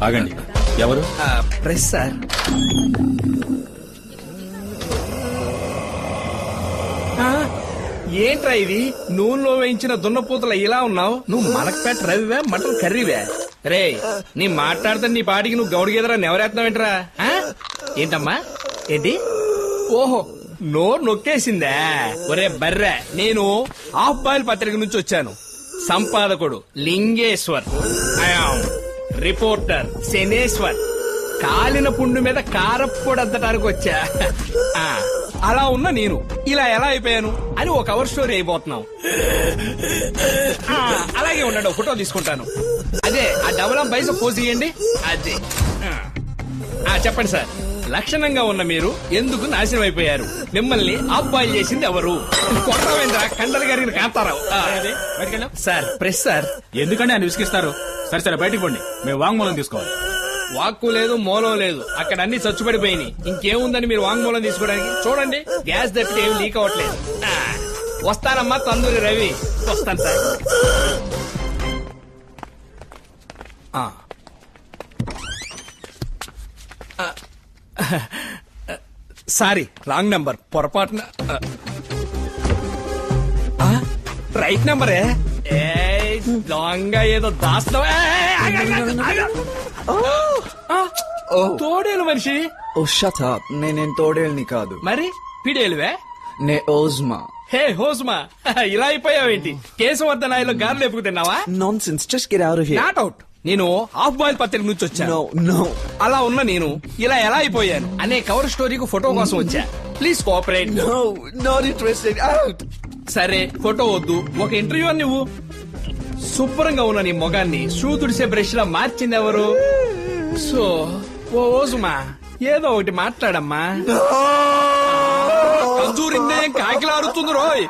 ఆగండి. ఎవరు? Press sir. ఏంట్రా ఇది? నూనెలో వేయించిన దున్నపూతల ఇలా ఉన్నావు. నువ్వు మలక్పేట రవివే, మటన్ కర్రీవే? రే, నీ మాట్లాడితే నీ పాటికి నువ్వు గౌడిగేదరా నెవరేస్తున్నావేంట్రా? ఏంటమ్మా? ఏంటి? ఓహో, నోరు నొక్కేసిందా? ఒరే బర్రె, నేను హాఫ్ బాయిల్ పత్రిక నుంచి వచ్చాను. సంపాదకుడు లింగేశ్వర్, రిపోర్టర్ శనేశ్వర్. కాలిన పుండు మీద కారప్పొడద్దటానికి వచ్చా. అలా ఉన్న నేను ఇలా ఎలా అయిపోయాను అని ఒక కవర్ స్టోరీ అయిపోతున్నాం. అలాగే ఉండండి, ఫోటో తీసుకుంటాను. అదే ఆ డబుల్ పైసా పోజ్ ఇయ్యండి. అదే చెప్పండి సార్, లక్షణంగా ఉన్న మీరు ఎందుకు నాశనం అయిపోయారు? మిమ్మల్ని ఆఫ్ బాయిల్ చేసింది ఎవరు? కొట్టవేంద్ర కండలు గారిని కాంతారావు. Sir press sir. ఎందుకంటే ఆయన విసిగిస్తారు. సరే సరే, బయటకు పోండి, మేము వాంగ్మూలం తీసుకోవాలి. వాక్కు లేదు, మూలం లేదు, అక్కడ అన్ని చచ్చుపడిపోయినాయి. ఇంకేముందని మీరు వాంగ్మూలం తీసుకోవడానికి? చూడండి, గ్యాస్ తప్పితే ఏమి లీక్ అవ్వట్లేదు. వస్తానమ్మా తందూరి రవి. వస్తాను సార్. Sorry, wrong number. పొరపాటున రైట్ నంబరే. దొంగ ఏదో దాస్తావా? తోడేలు మనిషి. ఓ షట్ అప్. నేనేం తోడేల్ని కాదు. మరి పిడేలువే? నే ఓజ్మా. హే హోజ్మా, ఇలా అయిపోయావేంటి? కేశవర్ధనాయలో గార్లు ఎప్పుకు తిన్నావా? Nonsense, just get out of here. Not out. నేను హాఫ్ బాయిల్ పత్రిక నుంచి వచ్చాను. నో. అలా ఉన్న నేను ఇలా ఎలా అయిపోయాను అనే కవర్ స్టోరీకి ఫోటో కోసం వచ్చా. Please cooperate. No, not interested. Out. సరే, ఫోటో వద్దు, ఒక ఇంటర్వ్యూ అని నువ్వు. శుభ్రంగా ఉన్న నీ మొగాన్ని షూ తుడిసే బ్రష్ లా మార్చింది ఎవరు? సో ఓ ఓజుమా, ఏదో ఒకటి మాట్లాడమ్మా. కంజూరిందే కాకిలాడుతుంది రోయ్.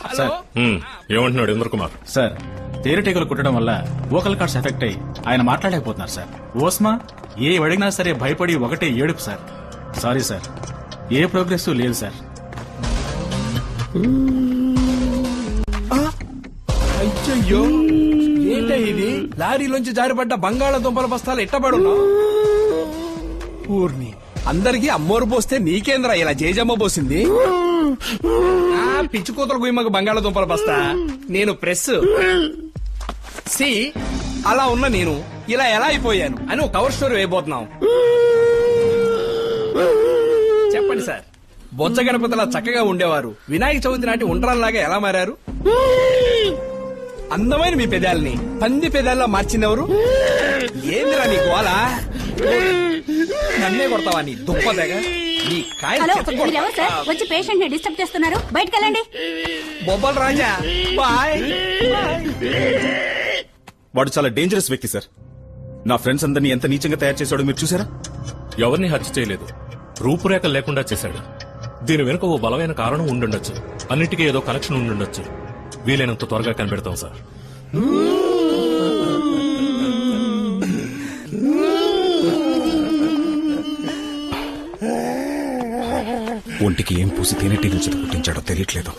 హలో, ఏమంటున్నాడు ఇంద్ర కుమార్? సార్, తేనెటీగలు కుట్టడం వల్ల వోకల్ కార్డ్స్ ఎఫెక్ట్ అయ్యి ఆయన మాట్లాడలేకపోతున్నారు సార్. ఓస్మా ఏ అడిగినా సరే భయపడి ఒకటే ఏడుపు సార్. సారీ సార్, ఏ ప్రోగ్రెస్ లేదు సార్. అయ్యో, ఏంట ఇది? లారీలోంచి జారిపడ్డ బంగాళాదుంపల బస్తాలు ఎట్టబడున్నా? ఊర్ని అందరికి అమ్మోరు పోస్తే నీకేంద్రా ఇలా జేజమ్మ పోసింది? పిచ్చి కూతురు గుయ్యమ్మకు బంగాళాదుంపల బస్తా. నేను ప్రెస్. సి, అలా ఉన్న నేను ఇలా ఎలా అయిపోయాను అని ఒక కవర్ స్టోరీ వేయబోతున్నాం. చెప్పండి సార్. బొజ్జ గణపతిలా చక్కగా ఉండేవారు వినాయక చవితి నాటి ఉండ్రాల్లాగా ఎలా మారారు? అందమైన మీ పెదాలని పంది పెదాల్లా మార్చిందెవరు? ఏందిరా నీ గోల? నన్నే కొడతావా నీ దుప్పదగా? నీ కాయలు వచ్చి పేషెంట్ ని డిస్టర్బ్ చేస్తున్నారు, బయటకు వెళ్ళండి. బొబ్బల్ రాజా, బాయ్. వాడు చాలా డేంజరస్ వ్యక్తి సార్. నా ఫ్రెండ్స్ అందరినీ ఎంత నీచంగా తయారు చేశాడో మీరు చూసారా? ఎవరిని హత్య చేయలేదు, రూపురేఖలు లేకుండా చేశాడు. దీని వెనుక ఓ బలమైన కారణం ఉండుండొచ్చు. అన్నిటికీ ఏదో కనెక్షన్ ఉండుండొచ్చు. వీలైనంత త్వరగా కనిపెడతాం సార్. ఒంటికి ఏం పూసి తేనెటీగలు చేత పుట్టించాడో తెలియట్లేదు.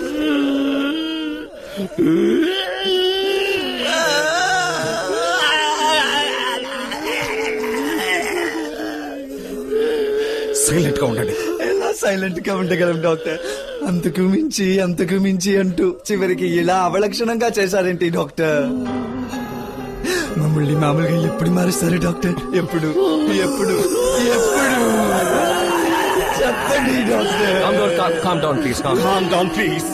సైలెంట్ గా ఉండండి. ఎలా సైలెంట్ గా ఉండగలం డాక్టర్? అంతకు మించి అంటూ చివరికి ఇలా అవలక్షణంగా చేశారేంటి డాక్టర్? మమ్మల్ని మామూలుగా ఎప్పుడు మారుస్తారు డాక్టర్? ఎప్పుడు చెప్పండి doctor. Calm down please.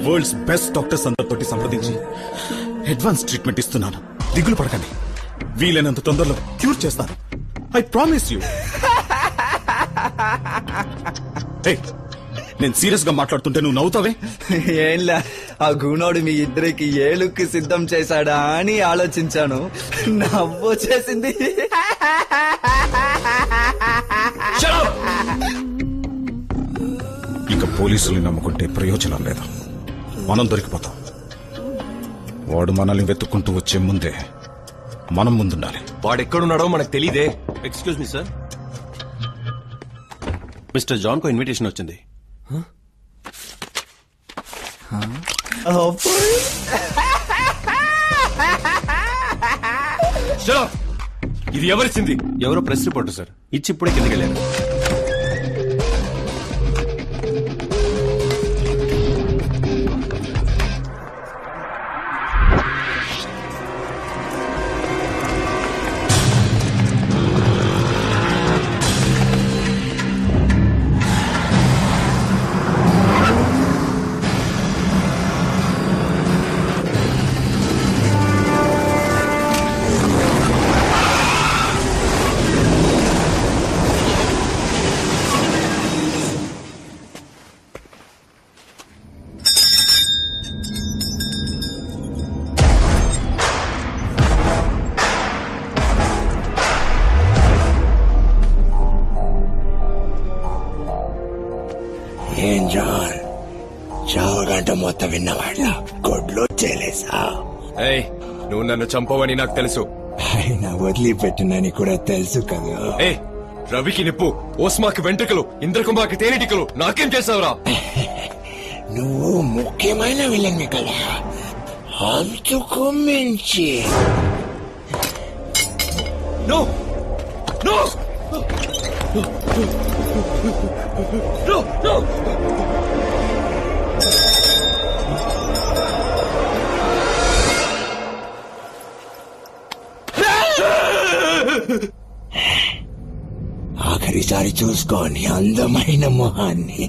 World's best doctors అందరితోటి సంప్రదించి అడ్వాన్స్ ట్రీట్మెంట్ ఇస్తున్నాను. దిగులు పడకండి, వీలైనంత తొందరలో క్యూర్ చేస్తాను. I promise you. నేను సీరియస్ గా మాట్లాడుతుంటే నువ్వు నవ్వుతావే? ఏంలా, ఆ గూనోడు మీ ఇద్దరికి ఏ లుక్ సిద్ధం చేశాడా అని ఆలోచించాను, నవ్వొచ్చేసింది. ఇక పోలీసుల్ని నమ్ముకుంటే ప్రయోజనం లేదు. మనం దొరికిపోతాం. వాడు మనల్ని వెతుక్కుంటూ వచ్చే ముందే మనం ముందుండాలి. వాడెక్కడున్నాడో మనకు తెలీదే. Excuse me sir, mister John కో ఇన్విటేషన్ వచ్చింది. ఇది ఎవరిచ్చింది? ఎవరో ప్రెస్ రిపోర్టర్ సార్, ఇచ్చి ఇప్పుడే కిందకి వెళ్ళారు. ఏం జాన్, చావగంట మొత్తం విన్నవాళ్ళ గొడ్లో చేలేసా? నువ్వు నన్ను చంపవని నాకు తెలుసు. ఆయన వదిలిపెట్టినని కూడా తెలుసు కదా. రవికి నిప్పు, ఓస్మాకి వెంట్రుకలు, ఇంద్రకుంభాకి తేనెటికలు, నాకేం చేసావురా? నువ్వు ముఖ్యమైన విలన్ని కదా, అంతకు మించి. నో నో నో నో ఆఖరిసారి చూసుకోని అందమైన మొహాన్ని.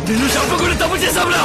నిన్ను చంపకుండా తప్పు చేశావురా?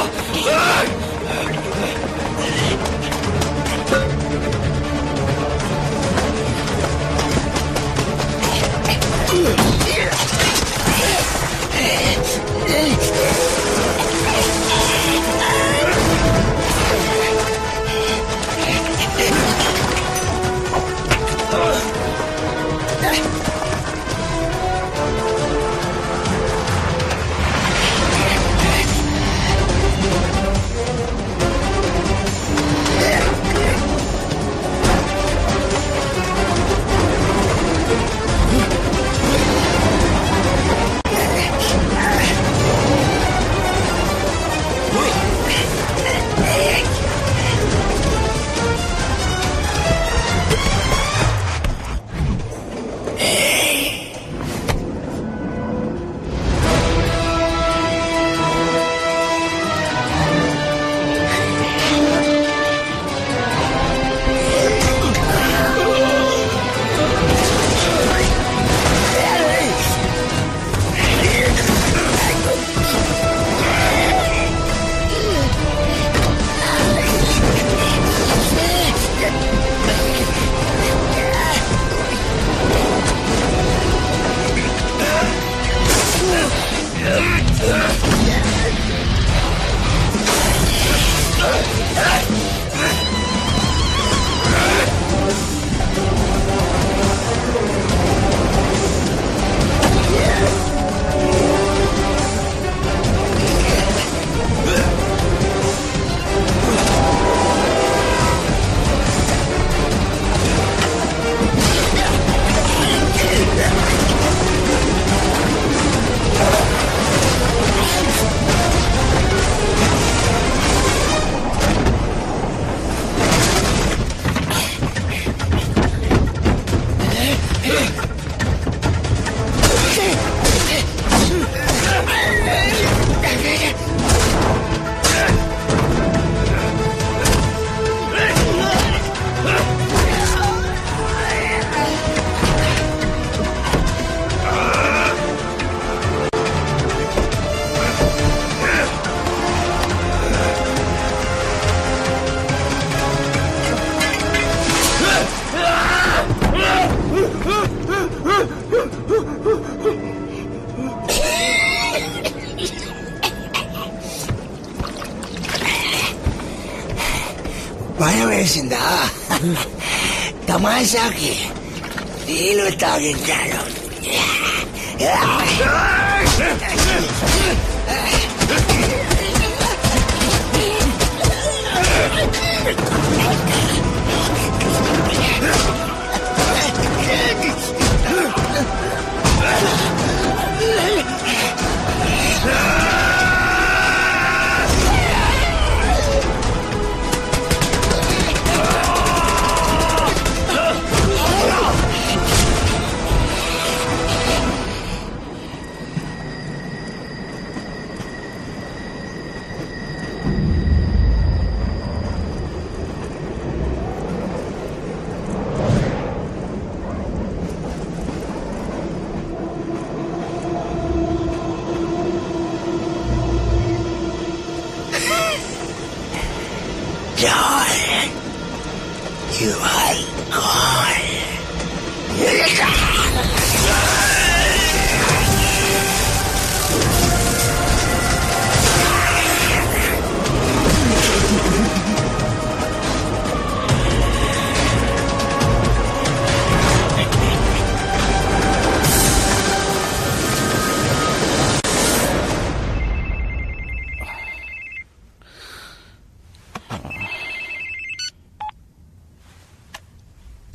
భయం వేసిందా? తమాషాకి నీళ్లు తాగించాడు. John, you are gone.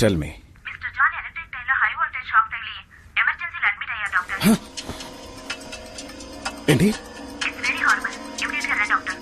Tell me. Mr. John electric tail లో high voltage shock తగిలి ఎమర్జెన్సీలో అడ్మిట్ అయ్యారు డాక్టర్. ఏంటి? It's very హార్బల్. ఇమిడియట్ గా రండి డాక్టర్.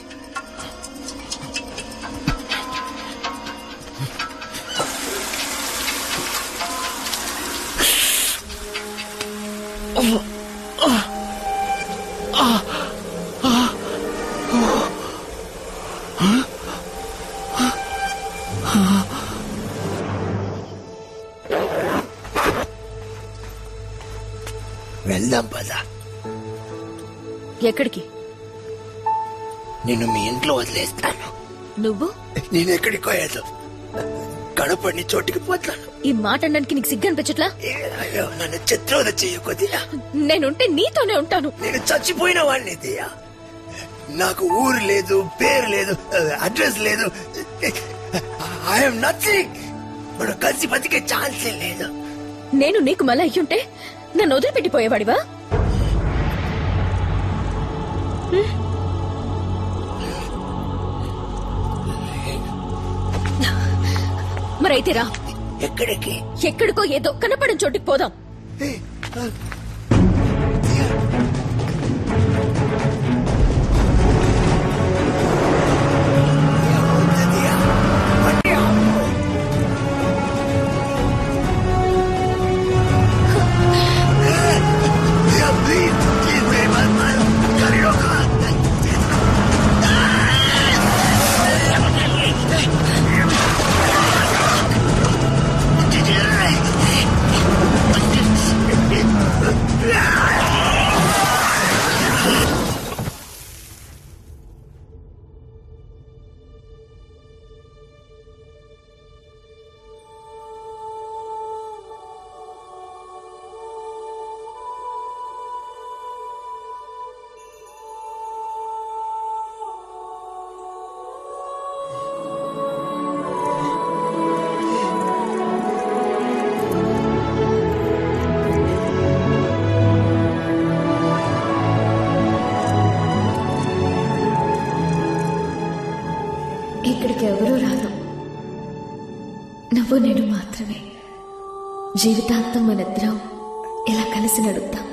వెళ్దాం పద. ఎక్కడికి? నిన్ను మీ ఇంట్లో వదిలేస్తాను. నువ్వు? నేను ఎక్కడికి పోయాను, కడపడిని చోటికి పోతాను. ఈ మాట అనడానికి నీకు సిగ్గు అనిపించట్లా? అయ్యో, నన్ను చిత్రోద చేయకొద్దియా. నేనుంటే నీతోనే ఉంటాను. నేను చచ్చిపోయిన వాడిని దియా. నాకు ఊరు లేదు, పేరు లేదు, అడ్రస్ లేదు. I'm nothing. మనం కలిసి బతికే ఛాన్సే లేదు. నేను నీకు మళ్ళీ అయ్యుంటే నన్ను వదిలిపెట్టిపోయేవాడివా? మరైతే రా. ఎక్కడికి? ఎక్కడికో ఏదో కనపడిన చోటికి పోదాం. ఇక్కడికి ఎవరూ రాదు, నువ్వు నేను మాత్రమే. జీవితాంతం మనిద్దరం ఇలా కలిసి నడుద్దాం.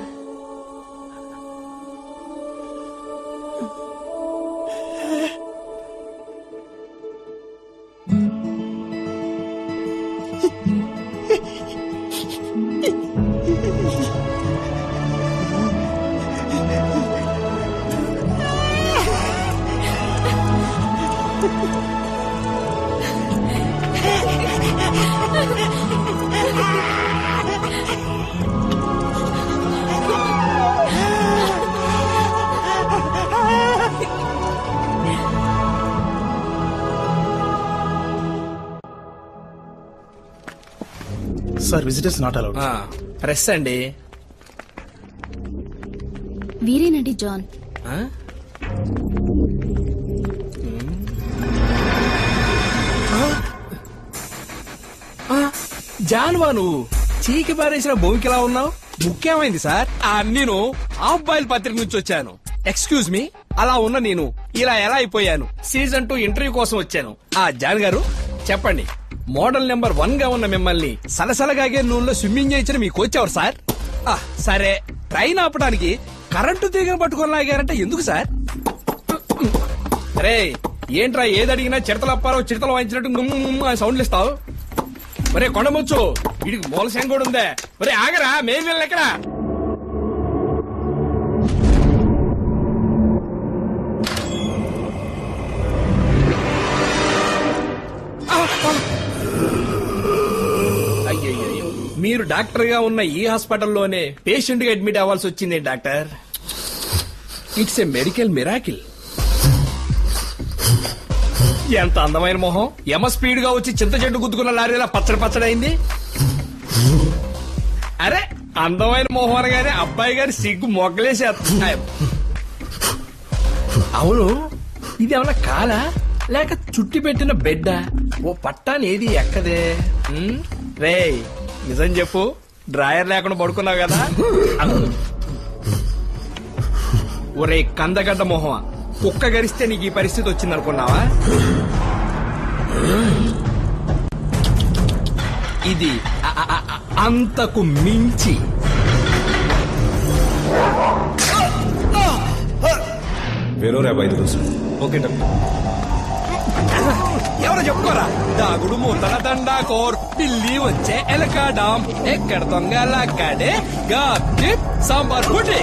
Sir, visitors not allowed. Press అండి. వీరేనండి జాన్. జాన్వా, నువ్వు చీకి పారేసిన భూమికిలా ఉన్నావు. ముఖ్యమైంది సార్. నేను హాఫ్ బాయిల్ పత్రిక నుంచి వచ్చాను. ఎక్స్క్యూజ్ మీ, అలా ఉన్న నేను ఇలా ఎలా అయిపోయాను? సీజన్ 2 ఇంటర్వ్యూ కోసం వచ్చాను. జాన్ గారు చెప్పండి, మోడల్ నెంబర్ 1 గా ఉన్న మిమ్మల్ని సలసలగాగే నూనెలో స్విమ్మింగ్ చేయించిన మీ కోచ్ ఎవరు సార్? సరే, ట్రైన్ ఆపడానికి కరెంటు తీగను పట్టుకొని లాగారంటే ఎందుకు సార్? రే, ఏంట్రా ఏది అడిగినా చిడతలప్పారో చిడతలు వాయించినట్టు సౌండ్లు ఇస్తావు? ఒరే కొండముచ్చు, వీడికి మూలశం కూడా ఉందే. ఒరే ఆగరా, మేం వెళ్ళి ఎక్కడా? అయ్యయ్యో, మీరు డాక్టర్ గా ఉన్న ఈ హాస్పిటల్లోనే పేషెంట్ గా అడ్మిట్ అవ్వాల్సి వచ్చింది doctor. It's a medical miracle. ఎంత అందమైన మొహం ఎమ స్పీడ్ గా వచ్చి చింత చెట్టు గుద్దుకున్న లారీలా పచ్చడి పచ్చడైంది. అరే అందమైన మొహం అనగానే అబ్బాయి గారి సిగ్గు మొగ్గలేసేస్తున్నాయి. అవును, ఇది ఏమన్నా కాలా లేక చుట్టి పెట్టిన బెడ్డ? ఓ పట్టాని ఏది ఎక్కదే. రేయ్ నిజం చెప్పు, డ్రాయర్ లేకుండా పడుకున్నావు కదా? ఒరే కందగడ్డ మొహమా, కుక్క గరిస్తే నీకు ఈ పరిస్థితి వచ్చింది అనుకున్నావా? ఇది అంతకు మించి. వేరే 5 రోజులు. Okay doctor. ఎవరో చెప్పుకోరా. దాగుడు మూతల దండా కోర్ పిల్లి వచ్చే ఎలకాడాం ఎక్కడ దొంగ లాగాడే గా సాంబార్ పుట్టి